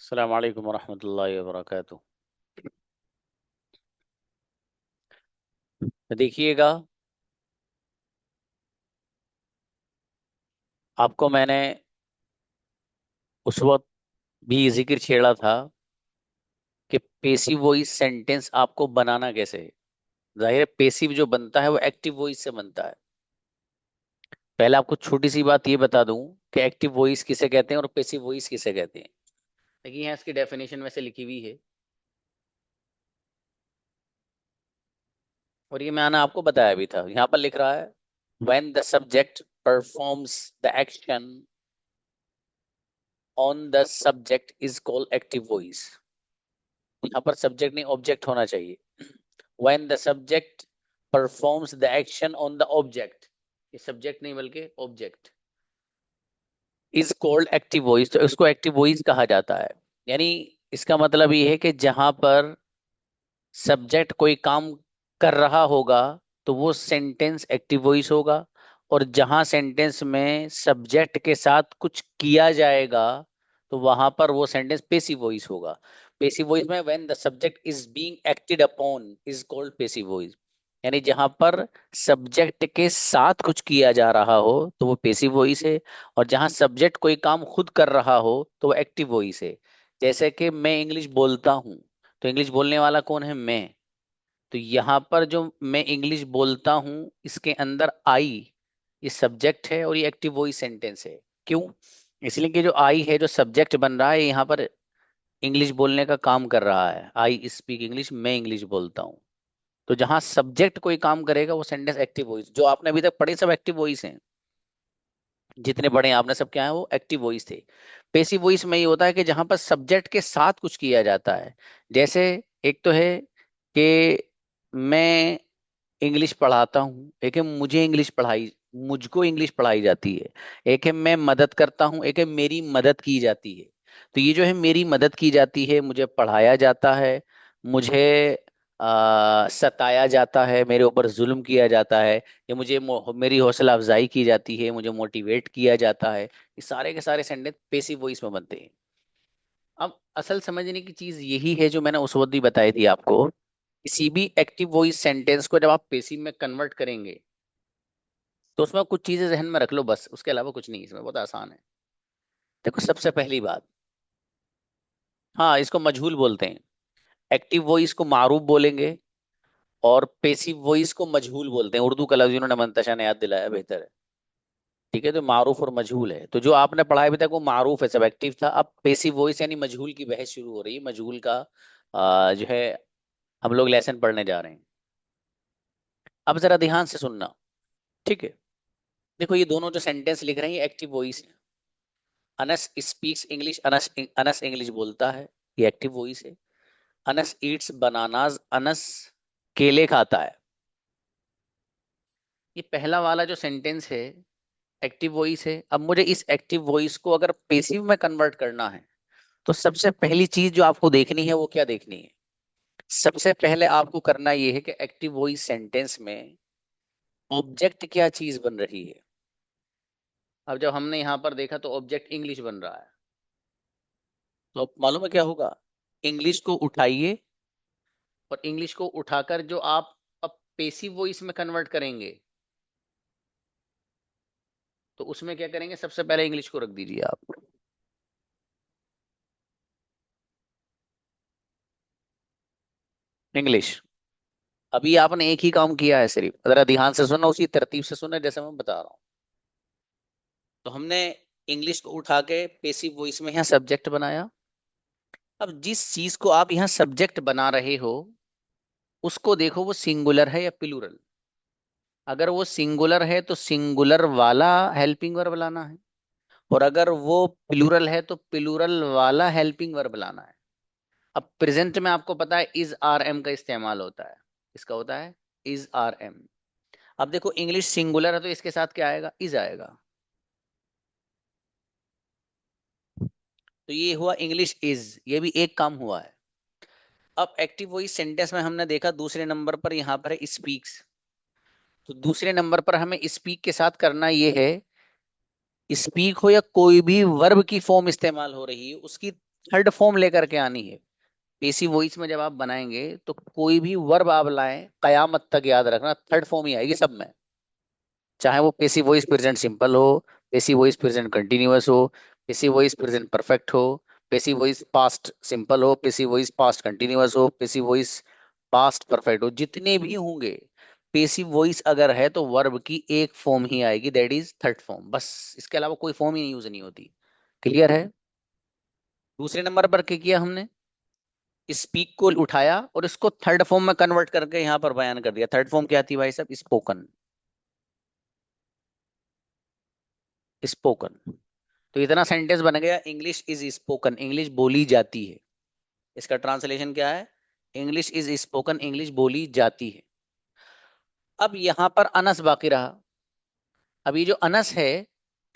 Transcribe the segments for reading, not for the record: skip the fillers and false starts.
अस्सलाम वालेकुम रहमतुल्लाहि व बरकातुहू। तो देखिएगा, आपको मैंने उस वक्त भी जिक्र छेड़ा था कि पेसिव वॉइस सेंटेंस आपको बनाना कैसे है। जाहिर है पेसिव जो बनता है वो एक्टिव वॉइस से बनता है। पहले आपको छोटी सी बात ये बता दूं कि एक्टिव वॉइस किसे कहते हैं और पेसिव वॉइस किसे कहते हैं। देखिए यहाँ इसकी डेफिनेशन वैसे लिखी हुई है और ये मैंने आपको बताया भी था। यहाँ पर लिख रहा है when the subject performs the action on the subject is called active voice। यहाँ पर सब्जेक्ट नहीं ऑब्जेक्ट होना चाहिए। when the subject performs the action on the object, ये सब्जेक्ट नहीं बल्कि object, is called active voice, तो इसको एक्टिव वॉइस कहा जाता है। यानी इसका मतलब ये है कि जहां पर सब्जेक्ट कोई काम कर रहा होगा तो वो सेंटेंस एक्टिव वॉइस होगा, और जहां सेंटेंस में सब्जेक्ट के साथ कुछ किया जाएगा तो वहां पर वो सेंटेंस पेसिव वॉइस होगा। पेसिव वॉइस में when the subject is being acted upon is called passive voice. यानी जहां पर सब्जेक्ट के साथ कुछ किया जा रहा हो तो वो पेसिव वॉइस है, और जहां सब्जेक्ट कोई काम खुद कर रहा हो तो वो एक्टिव वॉइस है। जैसे कि मैं इंग्लिश बोलता हूँ, तो इंग्लिश बोलने वाला कौन है? मैं। तो यहाँ पर जो मैं इंग्लिश बोलता हूँ इसके अंदर आई, ये सब्जेक्ट है और ये एक्टिव वॉइस सेंटेंस है। क्यों? इसलिए कि जो आई है जो सब्जेक्ट बन रहा है यहाँ पर इंग्लिश बोलने का काम कर रहा है। आई स्पीक इंग्लिश, मैं इंग्लिश बोलता हूँ। तो जहां सब्जेक्ट कोई काम करेगा वो सेंटेंस एक्टिव वॉइस। जो आपने अभी तक पढ़े सब एक्टिव वॉइस हैं, जितने पढ़े हैं आपने सब क्या है वो एक्टिव वॉइस थे। पेसिव वॉइस में ये होता है कि जहां पर सब्जेक्ट के साथ कुछ किया जाता है। जैसे एक तो है कि मैं इंग्लिश पढ़ाता हूँ, एक है मुझे इंग्लिश पढ़ाई, मुझको इंग्लिश पढ़ाई जाती है। एक है मैं मदद करता हूँ, एक है मेरी मदद की जाती है। तो ये जो है मेरी मदद की जाती है, मुझे पढ़ाया जाता है, मुझे सताया जाता है, मेरे ऊपर जुल्म किया जाता है, या मुझे मेरी हौसला अफजाई की जाती है, मुझे मोटिवेट किया जाता है। ये सारे के सारे सेंटेंस पेसिव वॉइस में बनते हैं। अब असल समझने की चीज यही है जो मैंने उस वक्त भी बताई थी आपको। किसी भी एक्टिव वॉइस सेंटेंस को जब आप पेसिव में कन्वर्ट करेंगे तो उसमें कुछ चीजें जहन में रख लो, बस उसके अलावा कुछ नहीं। इसमें बहुत आसान है। देखो सबसे पहली बात, हाँ इसको मजहूल बोलते हैं। एक्टिव वॉइस को मारूफ बोलेंगे और पेसिव वॉइस को मजहूल बोलते हैं। उर्दू का लफ्ज इन्होंने मंतशा ने याद दिलाया, बेहतर है। ठीक है, तो मारूफ और मजहूल है। तो जो आपने पढ़ा अभी तक वो मारूफ है, सब एक्टिव था। अब पेसिव वॉइस यानी मजहूल की बहस शुरू हो रही है। मजहूल का जो है हम लोग लेसन पढ़ने जा रहे हैं। अब जरा ध्यान से सुनना, ठीक है। देखो ये दोनों जो सेंटेंस लिख रहे हैं ये एक्टिव वॉइस है। Anas speaks English, Anas Anas English बोलता है, ये एक्टिव वॉइस है। अनस ईट्स बनानाज, अनस केले खाता है। ये पहला वाला जो सेंटेंस है एक्टिव वॉइस है। अब मुझे इस एक्टिव वॉइस को अगर पेसिव में कन्वर्ट करना है तो सबसे पहली चीज जो आपको देखनी है वो क्या देखनी है? सबसे पहले आपको करना ये है कि एक्टिव वॉइस सेंटेंस में ऑब्जेक्ट क्या चीज बन रही है। अब जब हमने यहां पर देखा तो ऑब्जेक्ट इंग्लिश बन रहा है, तो अब मालूम है क्या होगा? इंग्लिश को उठाइए और इंग्लिश को उठाकर जो आप अब पेसिव वॉइस में कन्वर्ट करेंगे तो उसमें क्या करेंगे? सबसे पहले इंग्लिश को रख दीजिए आप। इंग्लिश। अभी आपने एक ही काम किया है, सिर्फ जरा ध्यान से सुनना, उसी तरतीब से सुनना जैसे मैं बता रहा हूँ। तो हमने इंग्लिश को उठा के पेसिव वॉइस में यहाँ सब्जेक्ट बनाया। अब जिस चीज को आप यहाँ सब्जेक्ट बना रहे हो उसको देखो वो सिंगुलर है या प्लूरल। अगर वो सिंगुलर है तो सिंगुलर वाला हेल्पिंग वर्ब लाना है, और अगर वो प्लूरल है तो प्लूरल वाला हेल्पिंग वर्ब लाना है। अब प्रेजेंट में आपको पता है इज आर एम का इस्तेमाल होता है। इसका होता है इज आर एम। अब देखो इंग्लिश सिंगुलर है तो इसके साथ क्या आएगा? इज आएगा। तो ये हुआ इंग्लिश इज, ये भी एक काम हुआ है। अब एक्टिव वॉइस सेंटेंस में हमने देखा दूसरे नंबर पर यहाँ पर है स्पीक्स। तो दूसरे नंबर पर हमें स्पीक के साथ करना ये है, स्पीक हो या कोई भी वर्ब की फॉर्म इस्तेमाल हो रही है उसकी थर्ड फॉर्म लेकर के आनी है। पेसिव वॉइस में जब आप बनाएंगे तो कोई भी वर्ब आप लाएं, कयामत तक याद रखना थर्ड फॉर्म ही आएगी सब में। चाहे वो पेसिव वॉइस प्रेजेंट सिंपल हो, पेसिव वॉइस प्रेजेंट कंटिन्यूअस हो, पेसिव वॉइस प्रेजेंट परफेक्ट हो, पेसिव वॉइस पास्ट सिंपल हो, पेसिव वॉइस पास्ट कंटिन्यूअस हो, पेसिव वॉइस पास्ट परफेक्ट हो, जितने भी होंगे पेसिव वॉइस अगर है तो वर्ब की एक फॉर्म ही आएगी, दैट इज थर्ड फॉर्म, बस। इसके अलावा कोई फॉर्म ही यूज नहीं होती। क्लियर है? दूसरे नंबर पर क्या किया हमने? स्पीक को उठाया और इसको थर्ड फॉर्म में कन्वर्ट करके यहाँ पर बयान कर दिया। थर्ड फॉर्म क्या थी भाई साहब? स्पोकन। स्पोकन। तो इतना सेंटेंस बन गया, इंग्लिश इज स्पोकन, इंग्लिश बोली जाती है। इसका ट्रांसलेशन क्या है? इंग्लिश इज स्पोकन, इंग्लिश बोली जाती है। अब यहां पर अनस बाकी रहा। अब ये जो अनस है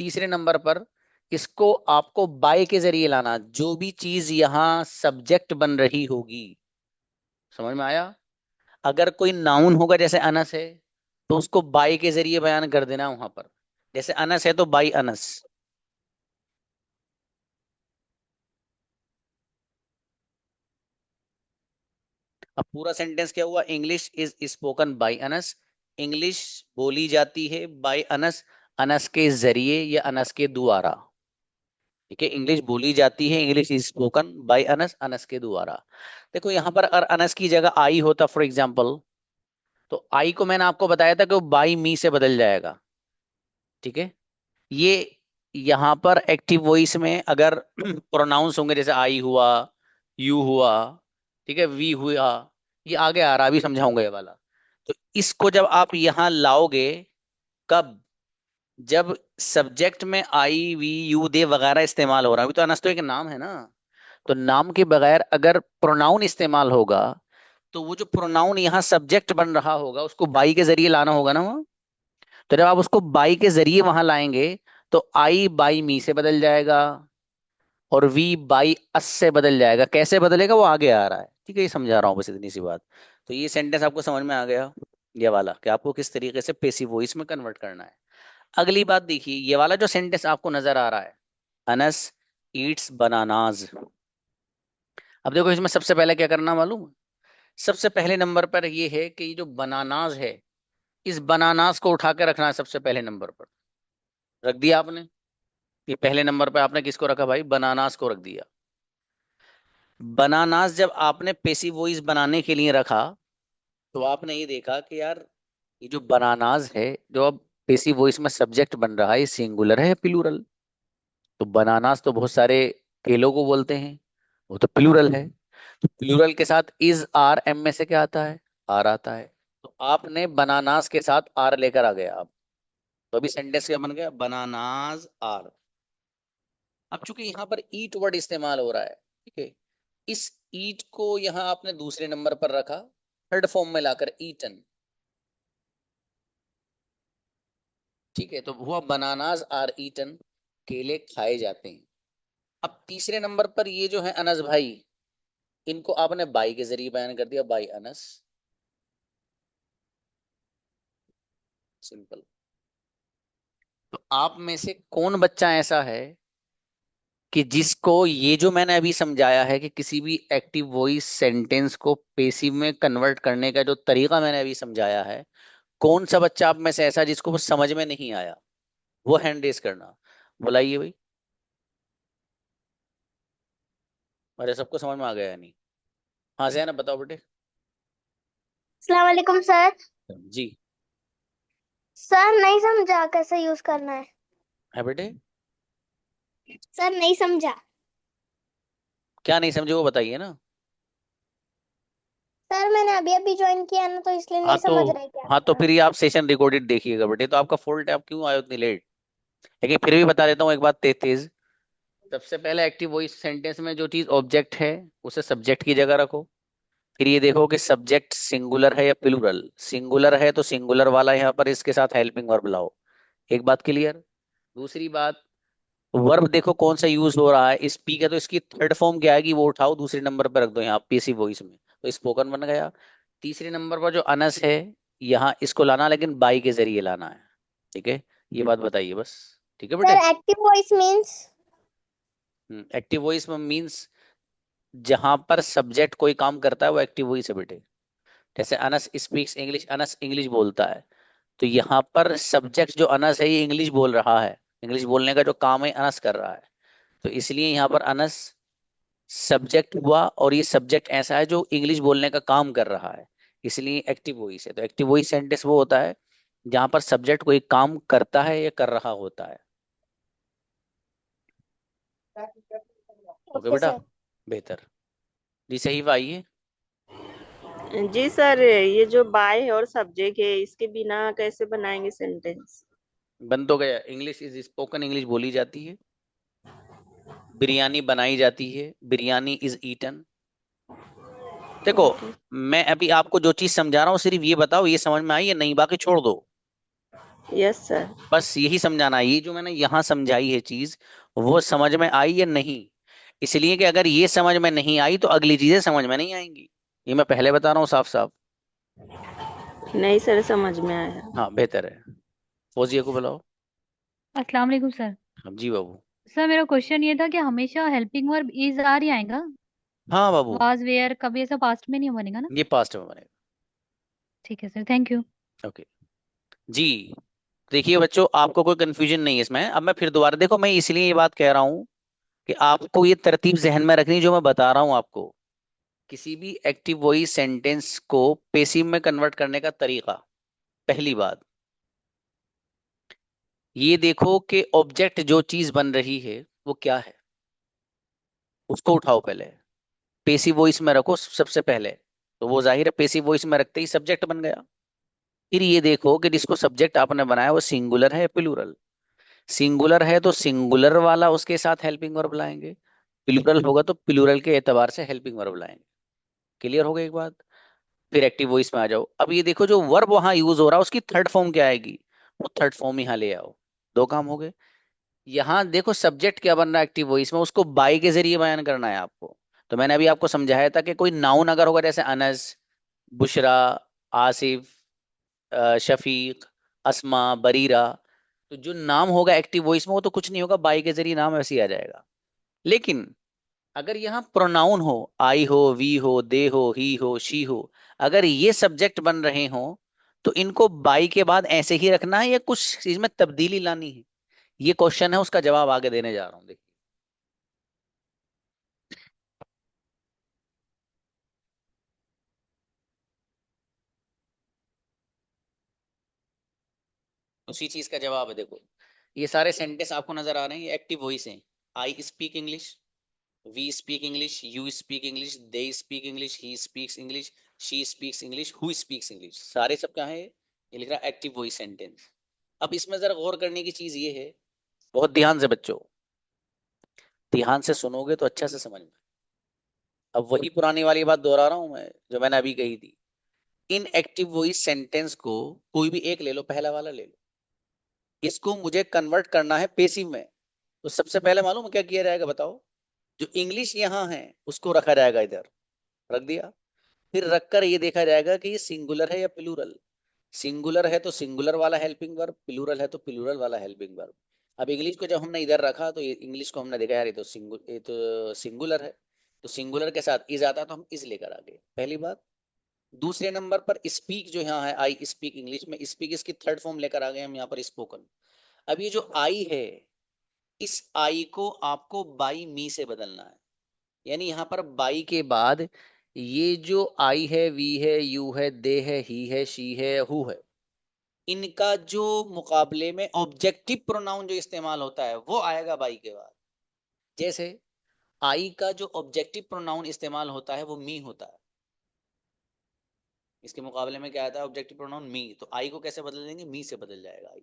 तीसरे नंबर पर, इसको आपको बाय के जरिए लाना। जो भी चीज यहां सब्जेक्ट बन रही होगी, समझ में आया? अगर कोई नाउन होगा जैसे अनस है, तो उसको बाय के जरिए बयान कर देना वहां पर। जैसे अनस है तो बाय अनस। अब पूरा सेंटेंस क्या हुआ? English is spoken by Anas, English बोली जाती है बाय अनस, अनस के जरिए या अनस के द्वारा। ठीक है, इंग्लिश बोली जाती है, English is spoken by Anas, Anas के द्वारा। देखो यहाँ पर अगर अनस की जगह आई होता फॉर एग्जाम्पल, तो आई को मैंने आपको बताया था कि वो बाई मी से बदल जाएगा। ठीक है, ये यहाँ पर एक्टिव वॉइस में अगर प्रोनाउंस होंगे जैसे आई हुआ, यू हुआ, ठीक है, वी हुआ, ये आगे आ रहा, अभी समझाऊंगा ये वाला। तो इसको जब आप यहाँ लाओगे, कब? जब सब्जेक्ट में आई वी यू दे वगैरह इस्तेमाल हो रहा है। अभी तो अनस तो एक नाम है ना, तो नाम के बगैर अगर प्रोनाउन इस्तेमाल होगा, तो वो जो प्रोनाउन यहाँ सब्जेक्ट बन रहा होगा उसको बाई के जरिए लाना होगा ना वहाँ। तो जब आप उसको बाई के जरिए वहां लाएंगे, तो आई बाई मी से बदल जाएगा और वी बाई अस से बदल जाएगा। कैसे बदलेगा वो आगे आ रहा है। ठीक है, ये समझा रहा हूँ बस, इतनी सी बात। तो ये सेंटेंस आपको समझ में आ गया, ये वाला, कि आपको किस तरीके से पेसिव वॉइस में कन्वर्ट करना है। अगली बात देखिए, ये वाला जो सेंटेंस आपको नजर आ रहा है, अनस ईट्स बनानाज। अब देखो इसमें सबसे पहले क्या करना मालूम है? सबसे पहले नंबर पर ये है कि ये जो बनानाज है, इस बनानाज को उठा के रखना है सबसे पहले नंबर पर। रख दिया आपने? ये पहले नंबर पे आपने किसको रखा भाई? बनानास को रख दिया। बनानास जब आपने पेसिव वॉइस बनाने के लिए रखा, तो आपने ये देखा कि यार ये जो बनानास है, जो अब पेसिव वॉइस में सब्जेक्ट बन रहा है, ये सिंगुलर है या प्लूरल? तो बनानास तो बहुत सारे केलों को बोलते हैं, वो तो प्लूरल है। तो प्लूरल के साथ इज आर एम में से क्या आता है? आर आता है। तो आपने बनानास के साथ आर लेकर आ गया आप। तो अभी सेंटेंस क्या बन गया? Bananas are. अब चूंकि यहाँ पर ईट वर्ड इस्तेमाल हो रहा है, ठीक है, इस ईट को यहाँ आपने दूसरे नंबर पर रखा, थर्ड फॉर्म में लाकर ईटन। ठीक है, तो हुआ बनानाज आर ईटन, केले खाए जाते हैं। अब तीसरे नंबर पर ये जो है अनस भाई, इनको आपने बाई के जरिए बयान कर दिया, बाई अनस, सिंपल। तो आप में से कौन बच्चा ऐसा है कि जिसको ये जो मैंने अभी समझाया है कि किसी भी एक्टिव वॉइस सेंटेंस को पेसिव में कन्वर्ट करने का जो तरीका मैंने अभी समझाया है, कौन सा बच्चा आप में से ऐसा जिसको वो समझ में नहीं आया? वो हैंड रेस करना, बुलाइए भाई। अरे सबको समझ में आ गया या नहीं? हाँ से है ना, बताओ बेटे। अस्सलाम वालेकुम सर। जी। सर नहीं समझा कैसे यूज करना है। है बेटे? सर नहीं समझा। क्या नहीं समझे वो बताइए ना। सर मैंने अभी अभी ज्वाइन किया ना, तो इसलिए हाँ नहीं तो, समझ रहे क्या हाँ तो करना फिर है। ये आप सेशन रिकॉर्डेड देखिएगा बेटे। तो आपका फॉल्ट है, आप क्यों आए उतनी लेट? लेकिन फिर भी बता देता हूँ एक बात तेज तेज। सबसे पहले एक्टिव वॉइस सेंटेंस में जो चीज ऑब्जेक्ट है, उसे सब्जेक्ट की जगह रखो। फिर ये देखो कि सब्जेक्ट सिंगुलर है या प्लूरल। सिंगुलर है तो सिंगुलर वाला यहाँ पर इसके साथ हेल्पिंग वर्ब लाओ। एक बात क्लियर? दूसरी बात, वर्ब देखो कौन सा यूज हो रहा है, स्पीक है तो इसकी थर्ड फॉर्म क्या आएगी, वो उठाओ दूसरे नंबर पर रख दो यहाँ पेसिव वॉइस में, तो स्पोकन बन गया। तीसरे नंबर पर जो अनस है, यहाँ इसको लाना, लेकिन बाई के जरिए लाना है। ठीक है, ये बात बताइए बस। ठीक है बेटे? Sir active voice means. Active voice में मीन्स जहां पर सब्जेक्ट कोई काम करता है वो एक्टिव वॉइस है बेटे। जैसे Anas speaks English, Anas English बोलता है, तो यहाँ पर सब्जेक्ट जो अनस है ये इंग्लिश बोल रहा है, इंग्लिश बोलने का जो काम है अनस कर रहा है, तो इसलिए यहाँ पर अनस सब्जेक्ट हुआ, और ये सब्जेक्ट ऐसा है जो इंग्लिश बोलने का काम कर रहा है, इसलिए एक्टिव वॉइस है। तो एक्टिव वॉइस सेंटेंस वो होता है जहां पर सब्जेक्ट कोई काम करता है या कर रहा होता है। ओके ओके बेटा, सर। बेहतर। जी सही भाई है। जी सर, ये जो बाय और सब्जेक्ट है इसके बिना कैसे बनाएंगे सेंटेंस? बन तो गया, इंग्लिश इज स्पोकन, इंग्लिश बोली जाती है। बिरयानी बनाई जाती है, बिरयानी इज ईटन। देखो, मैं अभी आपको जो चीज समझा रहा हूँ सिर्फ ये बताओ ये समझ में आई या नहीं, बाकी छोड़ दो। Yes sir. बस यही समझाना है, ये जो मैंने यहाँ समझाई है चीज, वो समझ में आई या नहीं। इसलिए कि अगर ये समझ में नहीं आई तो अगली चीजें समझ में नहीं आएंगी, ये मैं पहले बता रहा हूँ साफ साफ। नहीं सर, समझ में आया। हाँ बेहतर है। फौजिया को बुलाओ। अस्सलाम वालेकुम सर। हाँ जी बाबू। सर मेरा क्वेश्चन ये था कि हमेशा हेल्पिंग वर्ब इज आर ही आएगा? हाँ बाबू, वाज वेयर कभी ऐसा पास्ट में नहीं बनेगा ना? ये पास्ट में बनेगा। ठीक है सर, थैंक यू। ओके जी। देखिए बच्चों, आपको कोई कंफ्यूजन नहीं है इसमें। अब मैं फिर दोबारा, देखो मैं इसलिए ये बात कह रहा हूँ कि आपको ये तरतीब जहन में रखनी जो मैं बता रहा हूँ आपको। किसी भी एक्टिव वॉइस सेंटेंस को पेसिव में कन्वर्ट करने का तरीका, पहली बात ये देखो कि ऑब्जेक्ट जो चीज बन रही है वो क्या है, उसको उठाओ पहले, पेसिव वॉइस में रखो सबसे पहले। तो वो जाहिर है पेसिव वॉइस में रखते ही सब्जेक्ट बन गया। फिर ये देखो कि जिसको सब्जेक्ट आपने बनाया वो सिंगुलर है या प्लूरल। सिंगुलर है तो सिंगुलर वाला उसके साथ हेल्पिंग वर्ब लाएंगे, प्लूरल होगा तो प्लूरल के एतबार से हेल्पिंग वर्ब लाएंगे। क्लियर हो गई एक बात। फिर एक्टिव वॉइस में आ जाओ। अब ये देखो जो वर्ब वहां यूज हो रहा है उसकी थर्ड फॉर्म क्या आएगी, वो थर्ड फॉर्म यहाँ ले आओ। दो काम हो गए। यहाँ देखो सब्जेक्ट क्या बन रहा है एक्टिव वॉइस में, उसको बाई के जरिए बयान करना है आपको। तो मैंने अभी आपको समझाया था कि कोई नाउन अगर होगा जैसे अनस, बुशरा, आसिफ, शफीक, अस्मा, बरीरा, तो जो नाम होगा एक्टिव वॉइस में वो तो कुछ नहीं होगा, बाई के जरिए नाम वैसे ही आ जाएगा। लेकिन अगर यहाँ प्रोनाउन हो, आई हो, वी हो, दे हो, ही हो, शी हो, अगर ये सब्जेक्ट बन रहे हो तो इनको बाई के बाद ऐसे ही रखना है या कुछ चीज में तब्दीली लानी है, ये क्वेश्चन है, उसका जवाब आगे देने जा रहा हूं। देखिए उसी चीज का जवाब है। देखो ये सारे सेंटेंस आपको नजर आ रहे हैं, ये एक्टिव वॉइस हैं। I speak English, we speak English, you speak English, they speak English, he speaks English, she speaks English, who speaks English, सारे सब क्या है, ये लिख रहा एक्टिव वॉइस सेंटेंस। अब इसमें जरा गौर करने की चीज ये है, बहुत ध्यान से बच्चों, ध्यान से सुनोगे तो अच्छा से समझ में। अब वही पुरानी वाली बात दोहरा रहा हूं मैं जो मैंने अभी कही थी। इन एक्टिव वॉइस सेंटेंस को कोई भी एक ले लो, पहला वाला ले लो, इसको मुझे कन्वर्ट करना है पेसिव में। तो सबसे पहले मालूम है क्या किया जाएगा बताओ, जो इंग्लिश यहाँ है उसको रखा जाएगा इधर, रख दिया। फिर रखकर ये देखा जाएगा कि ये सिंगुलर है या प्लूरल। सिंगुलर है तो सिंगुलर वाला हेल्पिंग वर्ब, प्लूरल है तो प्लूरल वाला हेल्पिंग वर्ब। अब इंग्लिश को जब हमने इधर रखा तो ये इंग्लिश को हमने देखा यार ये तो सिंगुलर है, तो सिंगुलर के साथ इज आता तो हम इज लेकर आ गए, पहली बात। दूसरे नंबर पर स्पीक जो यहाँ है, आई स्पीक इंग्लिश में स्पीक इसकी थर्ड फॉर्म लेकर आ गए हम यहाँ पर स्पोकन। अब ये जो आई है, इस आई को आपको बाई मी से बदलना है। यानी यहाँ पर बाई के बाद ये जो आई है, वी है, यू है, दे है, ही है, शी है, हु है, इनका जो मुकाबले में ऑब्जेक्टिव प्रोनाउन जो इस्तेमाल होता है वो आएगा बाई के बाद। जैसे आई का जो ऑब्जेक्टिव प्रोनाउन इस्तेमाल होता है वो मी होता है, इसके मुकाबले में क्या आता है ऑब्जेक्टिव प्रोनाउन मी, तो आई को कैसे बदल देंगे, मी से बदल जाएगा आई।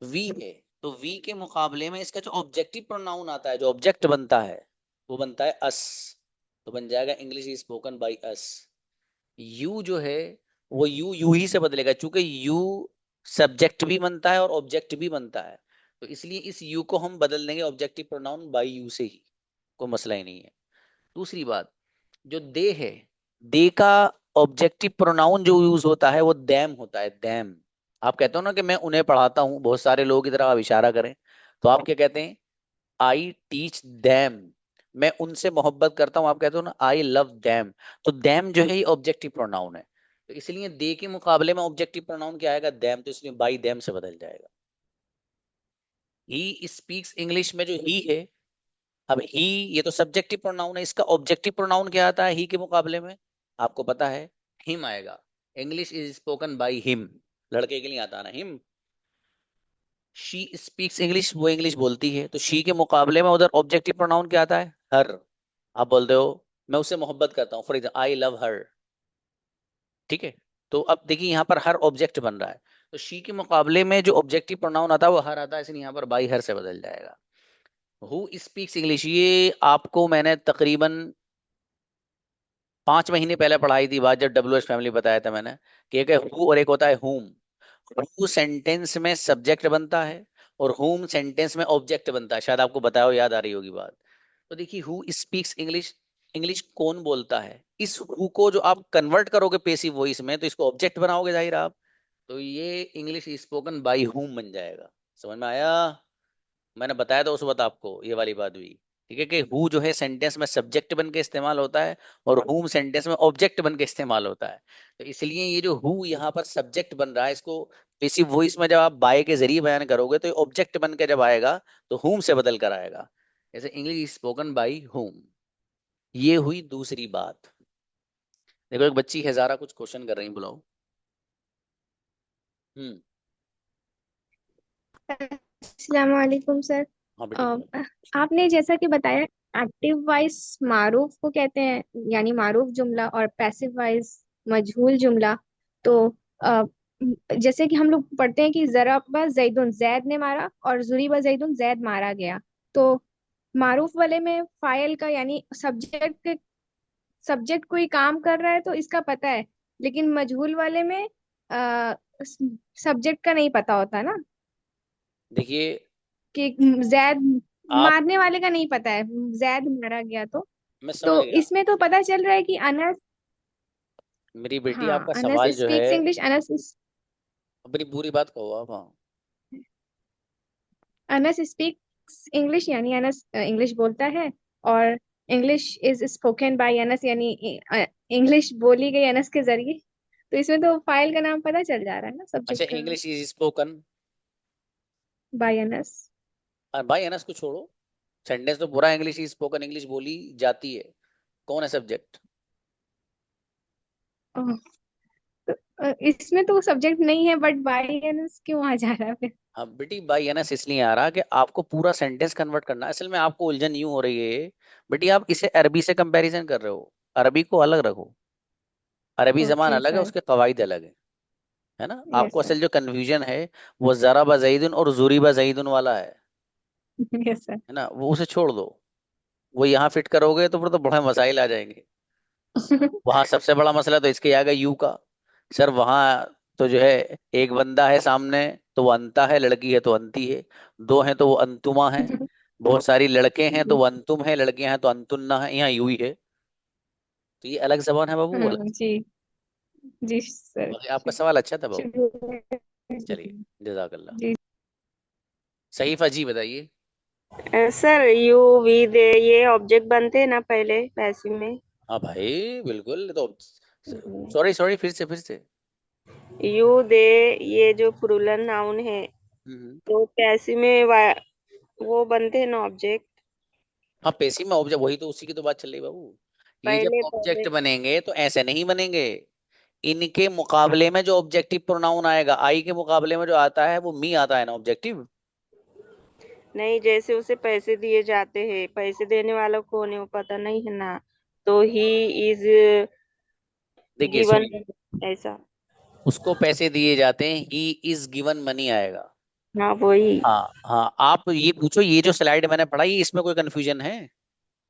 वी है तो वी के मुकाबले में इसका जो ऑब्जेक्टिव प्रोनाउन आता है, जो ऑब्जेक्ट बनता है वो बनता है अस, तो बन जाएगा English is spoken by us. You जो है वो यू यू ही से बदलेगा, चूंकि यू सब्जेक्ट भी बनता है और ऑब्जेक्ट भी बनता है, तो इसलिए इस यू को हम बदल देंगे ऑब्जेक्टिव प्रोनाउन बाय यू से ही, कोई मसला ही नहीं है। दूसरी बात, जो दे है, दे का ऑब्जेक्टिव प्रोनाउन जो यूज होता है वो देम होता है, देम। आप कहते हो ना कि मैं उन्हें पढ़ाता हूं, बहुत सारे लोग की तरह आप इशारा करें, तो आप क्या कहते हैं, आई टीच देम। मैं उनसे मोहब्बत करता हूँ, आप कहते हो ना आई लव देम, तो देम जो है ये ऑब्जेक्टिव प्रोनाउन है, तो इसलिए दे के मुकाबले में ऑब्जेक्टिव प्रोनाउन क्या आएगा, देम, तो इसलिए बाई देम से बदल जाएगा। ही स्पीक्स इंग्लिश में जो ही है, अब ही ये तो सब्जेक्टिव प्रोनाउन है, इसका ऑब्जेक्टिव प्रोनाउन क्या आता है ही के मुकाबले में, आपको पता है हिम आएगा। English is spoken by him, लड़के के लिए आता है ना हिम। शी स्पीक्स इंग्लिश, वो इंग्लिश बोलती है, तो शी के मुकाबले में उधर ऑब्जेक्टिव प्रोनाउन क्या आता है, हर। आप बोलते हो मैं उससे मोहब्बत करता हूँ, फॉर एग्जाम्पल आई लव हर, ठीक है। तो अब देखिए यहाँ पर हर ऑब्जेक्ट बन रहा है, तो शी के मुकाबले में जो ऑब्जेक्टिव प्रोनाउन आता है वो हर आता है, इसलिए यहाँ पर बाई हर से बदल जाएगा। हु स्पीक्स इंग्लिश, ये आपको मैंने तकरीबन 5 महीने पहले पढ़ाई थी बात, जब WH फैमिली बताया था मैंने कि एक है हु और एक होता है हुम। हु सेंटेंस में सब्जेक्ट बनता है और हुम सेंटेंस में ऑब्जेक्ट बनता है, शायद आपको बताया हो, याद आ रही होगी बात। तो देखिए हु स्पीक्स इंग्लिश, इंग्लिश कौन बोलता है, इस हु को जो आप कन्वर्ट करोगे पेसिव वॉइस में तो इसको ऑब्जेक्ट बनाओगे जाहिर आप, तो ये इंग्लिश स्पोकन बाय हुम बन जाएगा। समझ में आया, मैंने बताया था उस वक्त आपको ये वाली बात भी, ठीक है, कि हु जो है सेंटेंस में सब्जेक्ट बन के इस्तेमाल होता है और हुम सेंटेंस में ऑब्जेक्ट बन के इस्तेमाल होता है, तो इसलिए ये जो हु यहाँ पर सब्जेक्ट बन रहा है, इसको पेसिव वॉइस में जब आप बाय के जरिए बयान करोगे तो ऑब्जेक्ट बन के जब आएगा तो हुम से बदल कर आएगा, जैसे इंग्लिश स्पोकन बाय हुम। ये हुई दूसरी बात। देखो एक बच्ची है ज़ारा, कुछ क्वेश्चन कर रही, बुलाओ। हम्म। अस्सलाम वालेकुम सर। हाँ बेटी बोलो। आपने जैसा कि बताया एक्टिव वॉइस मारूफ को कहते हैं, यानी मारूफ जुमला, और पैसिव वॉइस मजहूल जुमला। तो अ, जैसे कि हम लोग पढ़ते हैं कि ज़रबा जैदुन, जैद ने मारा, और ज़ुरिबा जैदुन, जैद मारा गया। तो मारूफ वाले में फाइल का यानी सब्जेक्ट कोई काम कर रहा है तो इसका पता है, लेकिन मजहूल वाले में सब्जेक्ट का नहीं पता होता ना, देखिए कि जैद, आप, मारने वाले का नहीं पता है, जैद मारा गया मैं समझ तो गया इसमें तो पता चल रहा है कि अनस, मेरी बेटी, हाँ, आपका अनस सवाल जो है, स्पीक्स इंग्लिश, अपनी पूरी बात कहो आप। हाँ अनस स्पीक्स इंग्लिश यानी अनस इंग्लिश बोलता है, और English is spoken by Anas यानी इंग्लिश बोली गई अनस के जरिए। तो इसमें तो फाइल का नाम पता चल जा रहा है ना, अच्छा, सब्जेक्ट का नाम English is spoken by Anas. भाई है ना, इसको छोड़ो, सेंटेंस तो पूरा इंग्लिश इज स्पोकन, इंग्लिश बोली जाती है, कौन है सब्जेक्ट। इसमें तो सब्जेक्ट नहीं है, बट बाय अनस क्यों आ जा रहा है फिर? हाँ बेटी, बाई है ना इसलिए आ रहा कि आपको पूरा सेंटेंस कन्वर्ट करना है। असल में आपको उलझन यूं हो रही है बेटी, आप इसे अरबी से कंपैरिजन कर रहे हो, अरबी को अलग रखो, अरबी जबान ओके अलग है, सर। उसके कवायद अलग है ना। यस आपको सर। असल जो कन्फ्यूजन है वो ज़राबा ज़ैदुन और ज़ुरिबा ज़ैदुन वाला यस सर। है ना, वो उसे छोड़ दो, वो यहाँ फिट करोगे तो फिर तो बड़े मसाइल आ जाएंगे। वहां सबसे बड़ा मसला तो इसके आ गया यू का, सर वहां तो जो है एक बंदा है सामने तो वो अंता है, लड़की है तो अंती है, दो हैं तो वो अंतुमा है, बहुत सारी लड़के हैं तो वो अंतुम है, लड़कियां हैं तो अंतुन्ना है, यहाँ यू ही है, तो ये अलग जबान है बाबू, अलग। जी। जी सर। बाकी आपका सवाल अच्छा था बाबू, शुक्रिया। चलिए, जजाकल्ला। जी। सहीफा जी बताइए। सर यू वी दे ये ऑब्जेक्ट बनते हैं ना पहले पैसिव में। हाँ भाई बिल्कुल, तो सॉरी सॉरी, फिर से। यू दे ये जो प्लूरल नाउन है, हम्म। तो पैसिव में वो बनते हैं ना ऑब्जेक्ट। हाँ पेशी में ऑब्जेक्ट, वही तो उसी की तो बात चल रही है बाबू, ये जब पहले ऑब्जेक्ट पहले बनेंगे तो ऐसे नहीं बनेंगे, इनके मुकाबले में जो ऑब्जेक्टिव प्रोनाउन आएगा, आई के मुकाबले में जो आता है वो मी आता है ना ऑब्जेक्टिव। नहीं, जैसे उसे पैसे दिए जाते हैं, पैसे देने वाला कौन है वो पता नहीं है ना, तो ही इज देखिए गिवन, सुनिए, ऐसा। उसको पैसे दिए जाते हैं, ही इज गिवन मनी आएगा। हाँ वही। हाँ हाँ, आप ये पूछो, ये जो स्लाइड मैंने पढ़ाई इसमें कोई कंफ्यूजन है।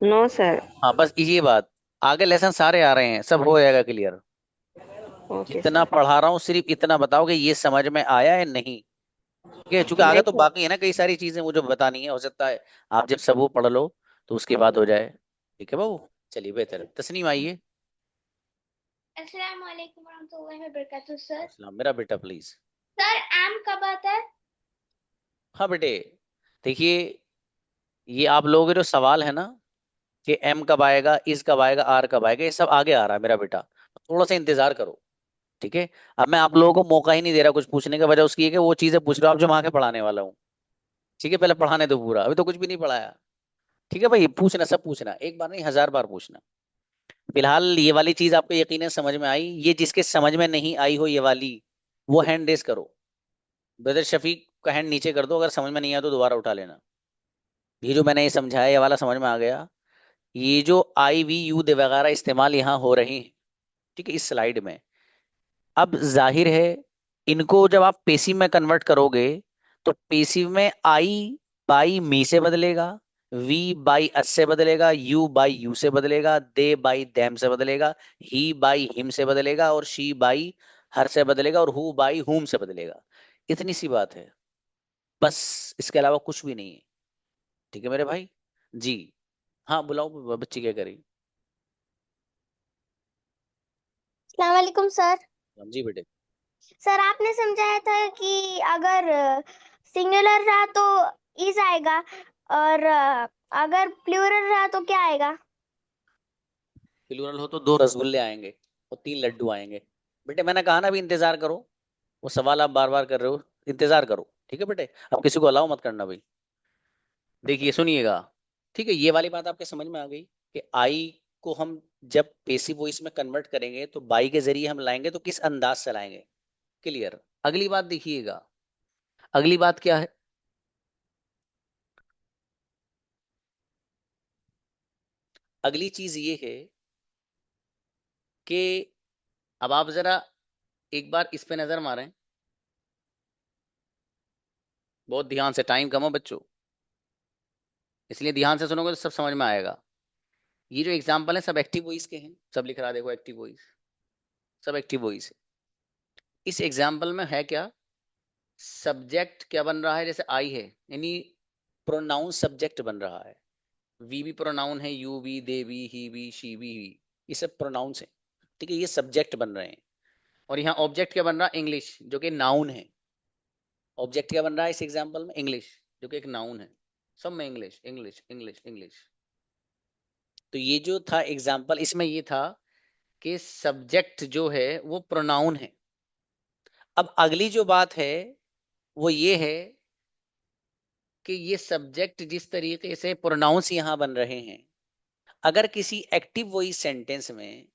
No sir. हाँ बस ये बात, आगे लेसन सारे आ रहे हैं, सब हो जाएगा क्लियर। ओके जितना सर। पढ़ा रहा हूँ सिर्फ इतना बताओ कि ये समझ में आया है नहीं, ठीक है, चूंकि आगे तो नहीं बाकी है ना कई सारी चीजें मुझे बतानी है, हो सकता है आप जब सब वो पढ़ लो तो उसके बाद हो जाए, ठीक है बाबू। चलिए बेहतर है, तस्नीम आइए। अस्सलाम वालेकुम वरहमतुल्लाहि वबरकातुहू सर। अस्सलाम, मेरा बेटा प्लीज। सर एम कब आता है? हाँ बेटे, देखिए ये आप लोगों के जो सवाल है ना, कि एम कब आएगा, इज कब आएगा, आर कब आएगा, ये सब आगे आ रहा है मेरा बेटा, थोड़ा सा इंतजार करो। ठीक है, अब मैं आप लोगों को मौका ही नहीं दे रहा कुछ पूछने का, वजह उसकी है कि वो चीजें पूछ रहे हो आप जो मैं आगे पढ़ाने वाला हूँ। ठीक है, पहले पढ़ाने दो पूरा, अभी तो कुछ भी नहीं पढ़ाया। ठीक है भाई, पूछना, सब पूछना, एक बार नहीं 1000 बार पूछना। फिलहाल ये वाली चीज आपको यकीनन समझ में आई, ये जिसके समझ में नहीं आई हो ये वाली, वो हैंड रेस करो। ब्रदर शफीक का हैंड नीचे कर दो, अगर समझ में नहीं आया तो दोबारा उठा लेना। ये जो मैंने ये समझाया ये वाला समझ में आ गया? ये जो आई वी यू दे वगैरह इस्तेमाल यहाँ हो रहे हैं, ठीक है, इस स्लाइड में, अब जाहिर है इनको जब आप पेसिव में कन्वर्ट करोगे तो पेसिव में आई बाई मी से बदलेगा, वी बाई अस से बदलेगा, यू बाई यू से बदलेगा, दे बाई देम से बदलेगा, ही बाई हिम से बदलेगा, और शी बाई हर से बदलेगा, और हु बाई हुम से बदलेगा। इतनी सी बात है, बस, इसके अलावा कुछ भी नहीं है। ठीक है मेरे भाई जी। हाँ बुलाओ, बच्ची क्या करी? अस्सलाम वालेकुम सर। जी बेटे। सर आपने समझाया था कि अगर सिंगुलर रहा तो इज आएगा, और अगर प्लूरल रहा तो क्या आएगा? प्लूरल हो तो 2 रसगुल्ले आएंगे और 3 लड्डू आएंगे। बेटे मैंने कहा ना, अभी इंतजार करो, वो सवाल आप बार बार कर रहे हो, इंतजार करो। ठीक है बेटे, अब किसी को अलाउ मत करना भाई। देखिए सुनिएगा, ठीक है, ये वाली बात आपके समझ में आ गई कि आई को हम जब पेसिव वॉइस में कन्वर्ट करेंगे तो बाई के जरिए हम लाएंगे, तो किस अंदाज से लाएंगे। क्लियर? अगली बात देखिएगा, अगली बात क्या है? अगली चीज ये है कि अब आप जरा एक बार इस पे नजर मारें, बहुत ध्यान से, टाइम कम हो बच्चों, इसलिए ध्यान से सुनोगे तो सब समझ में आएगा। ये जो एग्जाम्पल है सब एक्टिव वॉइस के हैं, सब लिख रहा है देखो, एक्टिव वॉइस, सब एक्टिव वॉइस है। इस एग्जाम्पल में है क्या, सब्जेक्ट क्या बन रहा है, जैसे आई है, यानी प्रोनाउन सब्जेक्ट बन रहा है, वी भी प्रोनाउन है, यू भी, दे भी, ही भी, शी भी, ये सब प्रोनाउंस हैं। ठीक है, ये सब्जेक्ट बन रहे हैं। और यहाँ ऑब्जेक्ट क्या बन रहा है, इंग्लिश, जो कि नाउन है। ऑब्जेक्ट क्या बन रहा है इस एग्जाम्पल में, इंग्लिश, जो कि एक नाउन है। सब में इंग्लिश इंग्लिश इंग्लिश इंग्लिश। तो ये जो था एग्जाम्पल, इसमें ये था कि सब्जेक्ट जो है वो प्रोनाउन है। अब अगली जो बात है वो ये है कि ये सब्जेक्ट जिस तरीके से प्रोनाउंस यहाँ बन रहे हैं, अगर किसी एक्टिव वॉइस सेंटेंस में,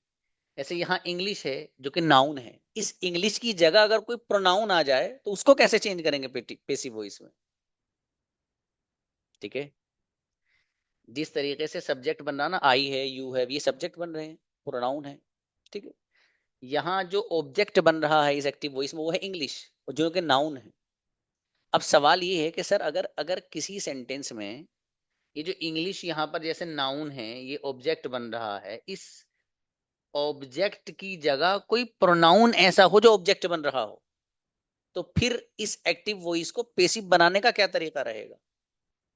जैसे यहाँ इंग्लिश है जो कि नाउन है, इस इंग्लिश की जगह अगर कोई प्रोनाउन आ जाए तो उसको कैसे चेंज करेंगे पेसिव वॉइस में। ठीक है, जिस तरीके से सब्जेक्ट बन रहा ना, आई है, यू है, ये सब्जेक्ट बन रहे हैं, प्रोनाउन है। ठीक है, यहाँ जो ऑब्जेक्ट बन रहा है इस एक्टिव वॉइस में वो है इंग्लिश, जो कि नाउन है। अब सवाल ये है कि सर अगर अगर किसी सेंटेंस में ये जो इंग्लिश यहाँ पर जैसे नाउन है, ये ऑब्जेक्ट बन रहा है, इस ऑब्जेक्ट की जगह कोई प्रोनाउन ऐसा हो जो ऑब्जेक्ट बन रहा हो, तो फिर इस एक्टिव वॉइस को पेसिव बनाने का क्या तरीका रहेगा,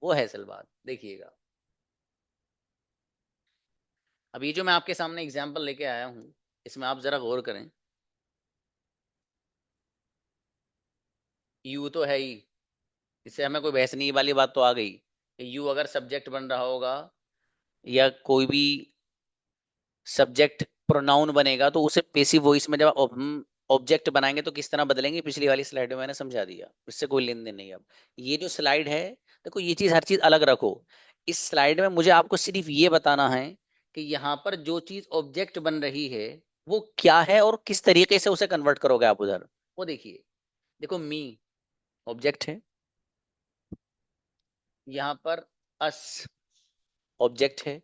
वो है असल बात। देखिएगा, अब ये जो मैं आपके सामने एग्जाम्पल लेके आया हूं, इसमें आप जरा गौर करें। यू तो है ही, इससे हमें कोई बहस नहीं वाली बात तो आ गई कि यू अगर सब्जेक्ट बन रहा होगा या कोई भी सब्जेक्ट प्रोनाउन बनेगा तो उसे पेसिव वॉइस में जब हम ऑब्जेक्ट बनाएंगे तो किस तरह बदलेंगे, पिछली वाली स्लाइड में मैंने समझा दिया, इससे कोई लेन देन नहीं। अब ये जो स्लाइड है, देखो ये चीज हर चीज अलग रखो। इस स्लाइड में मुझे आपको सिर्फ ये बताना है कि यहाँ पर जो चीज ऑब्जेक्ट बन रही है वो क्या है और किस तरीके से उसे कन्वर्ट करोगे आप उधर, वो देखिए। देखो मी ऑब्जेक्ट है, यहाँ पर अस ऑब्जेक्ट है,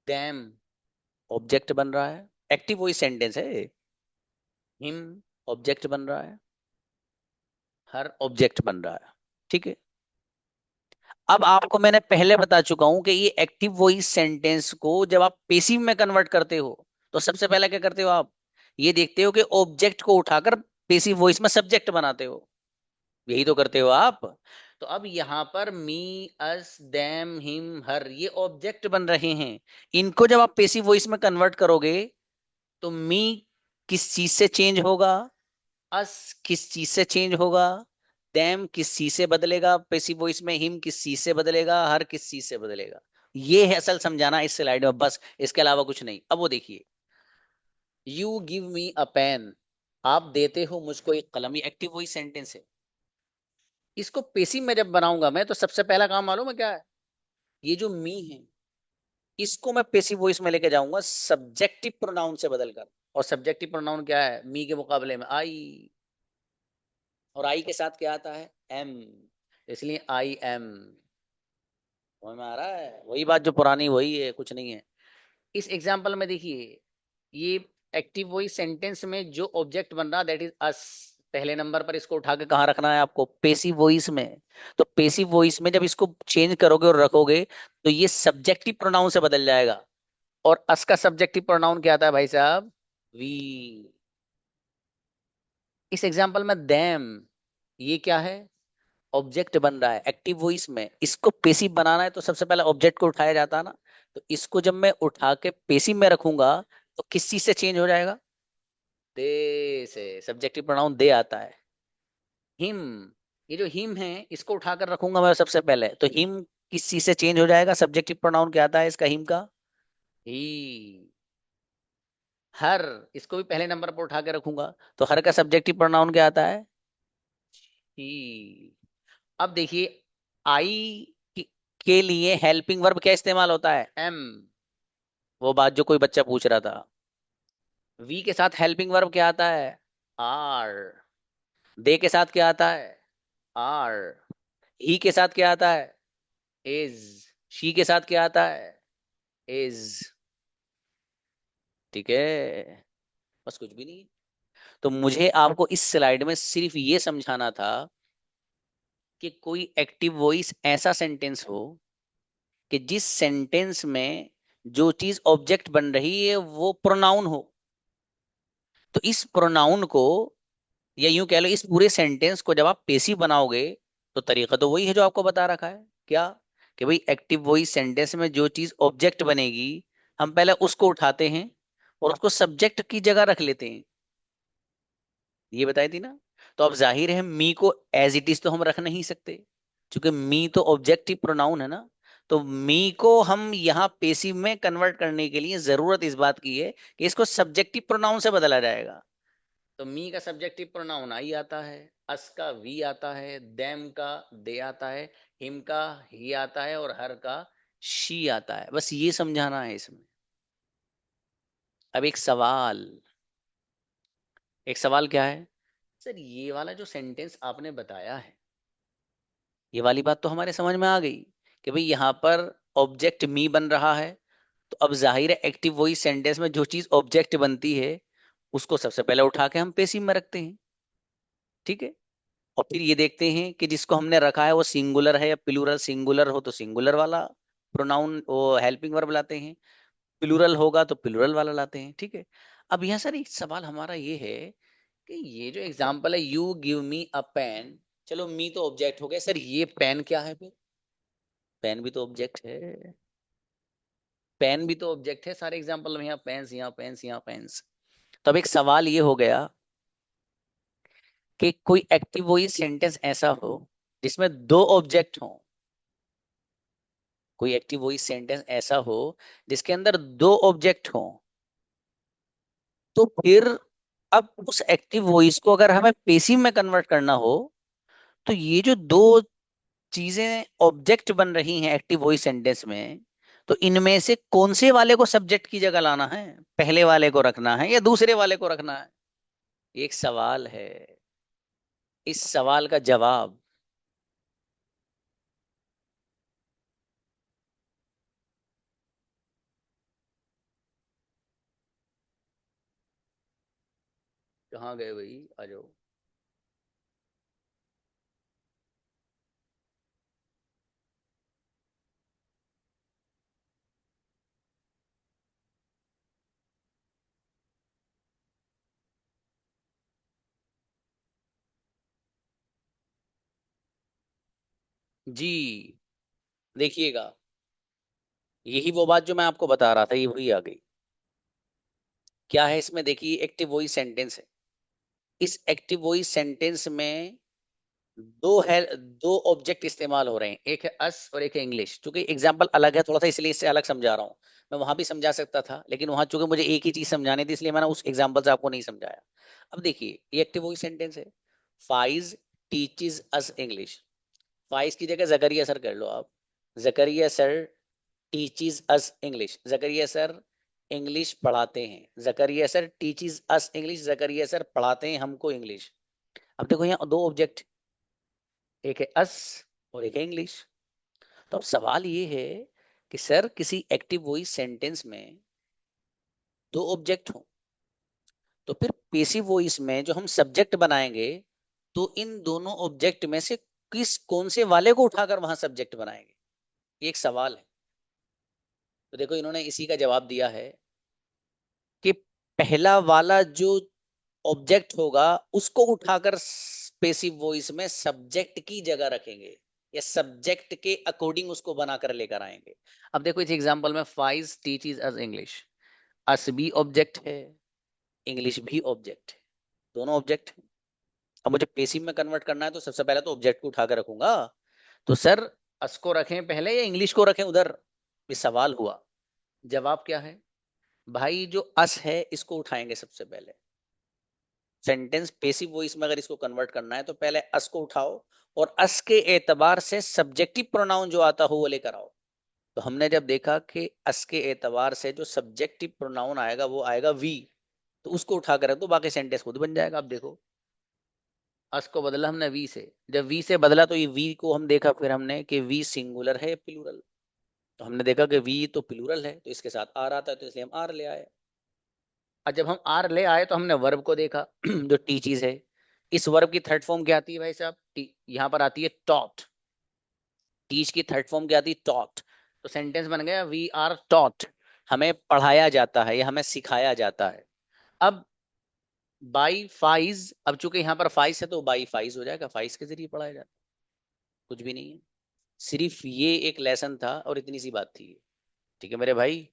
डैम ऑब्जेक्ट बन रहा है, एक्टिव वॉइस सेंटेंस है, हिम ऑब्जेक्ट बन रहा है, हर ऑब्जेक्ट बन रहा है। ठीक है, अब आपको मैंने पहले बता चुका हूं कि ये एक्टिव वॉइस सेंटेंस को जब आप पेसिव में कन्वर्ट करते हो तो सबसे पहले क्या करते हो आप, ये देखते हो कि ऑब्जेक्ट को उठाकर पेसिव वॉइस में सब्जेक्ट बनाते हो, यही तो करते हो आप। तो अब यहाँ पर मी, अस, देम, हिम, हर, ये ऑब्जेक्ट बन रहे हैं, इनको जब आप पेसिव वॉइस में कन्वर्ट करोगे तो मी किस चीज से चेंज होगा, अस किस चीज से चेंज होगा, देम किस चीज से बदलेगा पेसिव वॉइस में, हिम किस चीज से बदलेगा, हर किस चीज से बदलेगा, ये है असल समझाना इस स्लाइड में, बस इसके अलावा कुछ नहीं। अब वो देखिए, you give me a pen, आप देते हो मुझको एक कलम, ये एक्टिव वॉइस सेंटेंस है। इसको पेसिव में जब बनाऊंगा मैं, तो सबसे पहला काम मालूम है क्या है? ये जो मी है, इसको मैं पेसिव वॉइस में लेके जाऊंगा सब्जेक्टिव प्रोनाउन से बदलकर। और सब्जेक्टिव प्रोनाउन क्या है मी के मुकाबले में? आई। और आई के साथ क्या आता है? एम। इसलिए आई एम। समझ में आ रहा है? वही बात जो पुरानी वही है, कुछ नहीं है। इस एग्जाम्पल में देखिए, ये एक्टिव वॉइस सेंटेंस में जो ऑब्जेक्ट बन रहा दैट इज अस, पहले नंबर पर इसको उठा के कहाँ रखना है आपको? पेसिव वॉइस में। तो पेसिव वॉइस में जब इसको चेंज करोगे और रखोगे, तो ये सब्जेक्टिव प्रोनाउन से बदल जाएगा। और अस का सब्जेक्टिव प्रोनाउन क्या आता है भाई साहब? वी। इस एग्जाम्पल में देम, ये क्या है? ऑब्जेक्ट बन रहा है एक्टिव वॉइस में। इसको पेसिव बनाना है तो सबसे पहले ऑब्जेक्ट को उठाया जाता है ना। तो इसको जब मैं उठा के पेसिव में रखूंगा, तो किस चीज से चेंज हो जाएगा? दे से। सब्जेक्टिव प्रोनाउन दे आता है। हिम, ये जो हिम है इसको उठाकर रखूंगा मैं सबसे पहले, तो हिम किस चीज से चेंज हो जाएगा? सब्जेक्टिव प्रोनाउन क्या आता है इसका? हिम का ही। हर, इसको भी पहले नंबर पर उठा के रखूंगा, तो हर का सब्जेक्टिव प्रोनाउन क्या आता है? ही। अब देखिए, आई के लिए हेल्पिंग वर्ब क्या इस्तेमाल होता है? एम। वो बात जो कोई बच्चा पूछ रहा था। वी के साथ हेल्पिंग वर्ब क्या आता है? आर। दे के साथ क्या आता है? आर। ही के साथ क्या आता है? इज। शी के साथ क्या आता है? इज। ठीक है, बस कुछ भी नहीं। तो मुझे आपको इस स्लाइड में सिर्फ ये समझाना था कि कोई एक्टिव वॉइस ऐसा सेंटेंस हो कि जिस सेंटेंस में जो चीज ऑब्जेक्ट बन रही है वो प्रोनाउन हो। तो इस प्रोनाउन को, या यूं कह लो इस पूरे सेंटेंस को जब आप पेसिव बनाओगे, तो तरीका तो वही है जो आपको बता रखा है। क्या? कि भाई एक्टिव वॉइस सेंटेंस में जो चीज ऑब्जेक्ट बनेगी, हम पहले उसको उठाते हैं और उसको सब्जेक्ट की जगह रख लेते हैं। ये बताई थी ना। तो अब जाहिर है मी को एज इट इज तो हम रख नहीं सकते, क्योंकि मी तो ऑब्जेक्टिव प्रोनाउन है ना। तो मी को हम यहाँ पेसिव में कन्वर्ट करने के लिए जरूरत इस बात की है कि इसको सब्जेक्टिव प्रोनाउन से बदला जाएगा। तो मी का सब्जेक्टिव प्रोनाउन आई आता है, अस का वी आता है, देम का दे आता है, हिम का ही आता है, और हर का शी आता है। बस ये समझाना है इसमें। अब एक सवाल क्या है? सर ये वाला जो सेंटेंस आपने बताया है, ये वाली बात तो हमारे समझ में आ गई कि भाई यहाँ पर ऑब्जेक्ट मी बन रहा है। तो अब जाहिर है एक्टिव वॉइस सेंटेंस में जो चीज ऑब्जेक्ट बनती है, उसको सबसे पहले उठा के हम पेसिव में रखते हैं। ठीक है। और फिर ये देखते हैं कि जिसको हमने रखा है वो सिंगुलर है या प्लूरल। सिंगुलर हो तो सिंगुलर वाला प्रोनाउन वो हेल्पिंग वर्ब लाते हैं, प्लूरल होगा तो प्लूरल वाला लाते हैं। ठीक है। अब यहाँ सर एक सवाल हमारा ये है कि ये जो एग्जांपल है you give me a pen, चलो मी तो ऑब्जेक्ट हो गया, सर ये पेन क्या है फिर? पेन भी तो ऑब्जेक्ट है। पेन भी तो ऑब्जेक्ट है। सारे एग्जांपल में यहाँ पेन्स, यहाँ पेन्स, यहाँ पेन्स। तो अब एक सवाल ये हो गया कि कोई एक्टिव वॉइस सेंटेंस ऐसा हो जिसमें दो ऑब्जेक्ट हो। कोई एक्टिव वॉइस सेंटेंस ऐसा हो जिसके अंदर दो ऑब्जेक्ट हो, तो फिर अब उस एक्टिव वॉइस को अगर हमें पेसिव में कन्वर्ट करना हो, तो ये जो दो चीजें ऑब्जेक्ट बन रही हैं एक्टिव वॉइस सेंटेंस में, तो इनमें से कौन से वाले को सब्जेक्ट की जगह लाना है? पहले वाले को रखना है या दूसरे वाले को रखना है? एक सवाल है। इस सवाल का जवाब कहाँ गए भाई? आ जाओ। जी देखिएगा, यही वो बात जो मैं आपको बता रहा था, ये वही आ गई। क्या है इसमें? देखिए एक्टिव वॉइस सेंटेंस है। इस एक्टिव वॉइस सेंटेंस में दो ऑब्जेक्ट इस्तेमाल हो रहे हैं, एक है अस और एक है इंग्लिश। चूंकि एग्जाम्पल अलग है थोड़ा सा, इसलिए इससे अलग समझा रहा हूँ। मैं वहां भी समझा सकता था, लेकिन वहां चूंकि मुझे एक ही चीज समझानी थी, इसलिए मैंने उस एग्जाम्पल से आपको नहीं समझाया। अब देखिए, ये एक्टिव वॉइस सेंटेंस है। फाइज टीचेस अस इंग्लिश। फाइज की जगह जकरिया सर कर लो आप। जकरिया सर टीचेस अस इंग्लिश। जकरिया सर इंग्लिश पढ़ाते हैं। जकरिया सर टीचेस अस इंग्लिश। जकरिया सर पढ़ाते हैं हमको इंग्लिश। अब देखो यहाँ दो ऑब्जेक्ट, एक है अस और एक है इंग्लिश। तो अब सवाल ये है कि सर किसी एक्टिव वॉइस सेंटेंस में दो ऑब्जेक्ट हो, तो फिर पेसिव वॉइस में जो हम सब्जेक्ट बनाएंगे, तो इन दोनों ऑब्जेक्ट में से कौन से वाले को उठाकर वहां सब्जेक्ट बनाएंगे, ये एक सवाल है। तो देखो इन्होंने इसी का जवाब दिया है कि पहला वाला जो ऑब्जेक्ट होगा उसको उठाकर पेसिव वॉइस में सब्जेक्ट की जगह रखेंगे, या सब्जेक्ट के अकॉर्डिंग उसको बनाकर लेकर आएंगे। अब देखो इस एग्जांपल में फाइज टीचेस अस इंग्लिश। अस भी ऑब्जेक्ट है, इंग्लिश भी ऑब्जेक्ट है, दोनों ऑब्जेक्ट है। अब मुझे पेसिव में कन्वर्ट करना है, तो सबसे पहले तो ऑब्जेक्ट को उठाकर रखूंगा। तो सर अस को रखें पहले या इंग्लिश को रखें उधर, ये सवाल हुआ। जवाब क्या है भाई, जो अस है इसको उठाएंगे सबसे पहले। सेंटेंस पेसिव वॉइस में अगर इसको कन्वर्ट करना है, तो पहले अस को उठाओ और अस के एतबार से सब्जेक्टिव प्रोनाउन जो आता हो वो लेकर आओ। तो हमने जब देखा कि अस के एतबार से जो सब्जेक्टिव प्रोनाउन आएगा वो आएगा वी, तो उसको उठाकर रख दो, बाकी सेंटेंस खुद बन जाएगा। आप देखो अस को बदला हमने वी से, जब वी से बदला तो ये वी को हम देखा फिर हमने कि वी सिंगुलर है या प्लूरल। तो हमने देखा कि वी तो प्लूरल है, तो इसके साथ आर आता है, तो इसलिए हम आर ले आए। और जब हम आर ले आए तो हमने वर्ब को देखा जो टीचीज है। इस वर्ब की थर्ड फॉर्म क्या आती है भाई साहब, यहाँ पर आती है टॉट। टीच की थर्ड फॉर्म क्या आती है, टॉट। तो सेंटेंस बन गया वी आर टॉट, हमें पढ़ाया जाता है या हमें सिखाया जाता है। अब बाई फाइज, अब चूंकि यहाँ पर फाइज है तो बाई फाइज हो जाएगा, फाइज के जरिए पढ़ाया जाता है। कुछ भी नहीं है, सिर्फ ये एक लेसन था और इतनी सी बात थी। ठीक है मेरे भाई।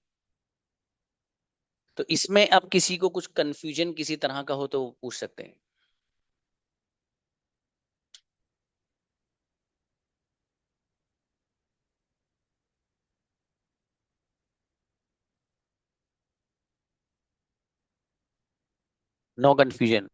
तो इसमें अब किसी को कुछ कंफ्यूजन किसी तरह का हो तो पूछ सकते हैं। No confusion.